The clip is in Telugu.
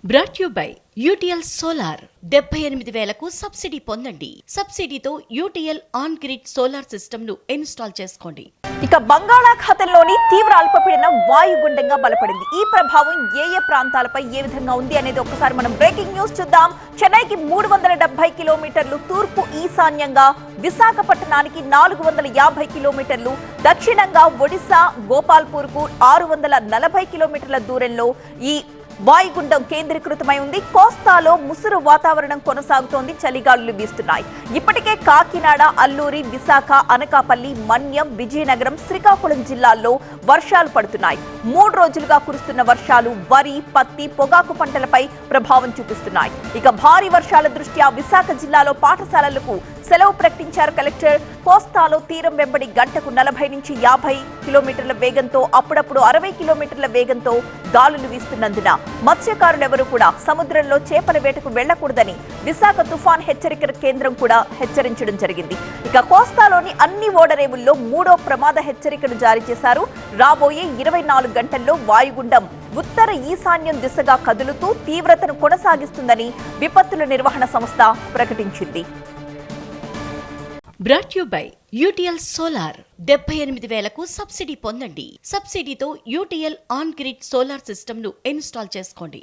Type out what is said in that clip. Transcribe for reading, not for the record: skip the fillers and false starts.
Brought you by UTL solar 78,000కు సబ్సిడీ పొందండి. సబ్సిడీతో UTL on grid solar system ను ఇన్స్టాల్ చేసుకోండి. ఇక బంగాళాఖాతంలోని తీవ్ర అల్పపీడనం వాయుగుండంగా బలపడింది. ఈ ప్రభావం ఏ ప్రాంతాలపై ఏ విధంగా ఉంది అనేది ఒకసారి మనం బ్రేకింగ్ న్యూస్ చూద్దాం. చెన్నైకి 370 కిలోమీటర్లు తూర్పు ఈశాన్యంగా, విశాఖపట్నానికి 450 కిలోమీటర్లు దక్షిణంగా, ఒడిశా గోపాల్పూర్ కు 640 కిలోమీటర్ల దూరంలో ఈ వాయుగుండం కేంద్రీకృతమై ఉంది. కోస్తాలో ముసురు వాతావరణం కొనసాగుతోంది. చలిగాలులు వీస్తున్నాయి. ఇప్పటికే కాకినాడ, అల్లూరి, విశాఖ, అనకాపల్లి, మన్యం, విజయనగరం, శ్రీకాకుళం జిల్లాల్లో వర్షాలు పడుతున్నాయి. 3 రోజులుగా కురుస్తున్న వర్షాలు వరి, పత్తి, పొగాకు పంటలపై ప్రభావం చూపిస్తున్నాయి. ఇక భారీ వర్షాల దృష్ట్యా విశాఖ జిల్లాలో పాఠశాలలకు సెలవు ప్రకటించారు కలెక్టర్. కోస్తాలో తీరం వెంబడి గంటకు 40 నుంచి 50 కిలోమీటర్ల వేగంతో, అప్పుడప్పుడు 60 కిలోమీటర్ల వేగంతో గాలులు వీస్తున్నందున మత్స్యకారులెవరూ కూడా సముద్రంలో చేపల వేటకు వెళ్లకూడదని విశాఖ తుఫాన్ హెచ్చరిక కేంద్రం కూడా హెచ్చరించడం జరిగింది. ఇక కోస్తాలోని అన్ని ఓడరేవుల్లో 3వ ప్రమాద హెచ్చరికను జారీ చేశారు. రాబోయే 24 గంటల్లో వాయుగుండం ఉత్తర ఈశాన్యం దిశగా కదులుతూ తీవ్రతను కొనసాగిస్తుందని విపత్తుల నిర్వహణ సంస్థ ప్రకటించింది. Brought you by UTL solar 78,000కు సబ్సిడీ పొందండి. సబ్సిడీతో UTL on grid solar system ను ఇన్స్టాల్ చేసుకోండి.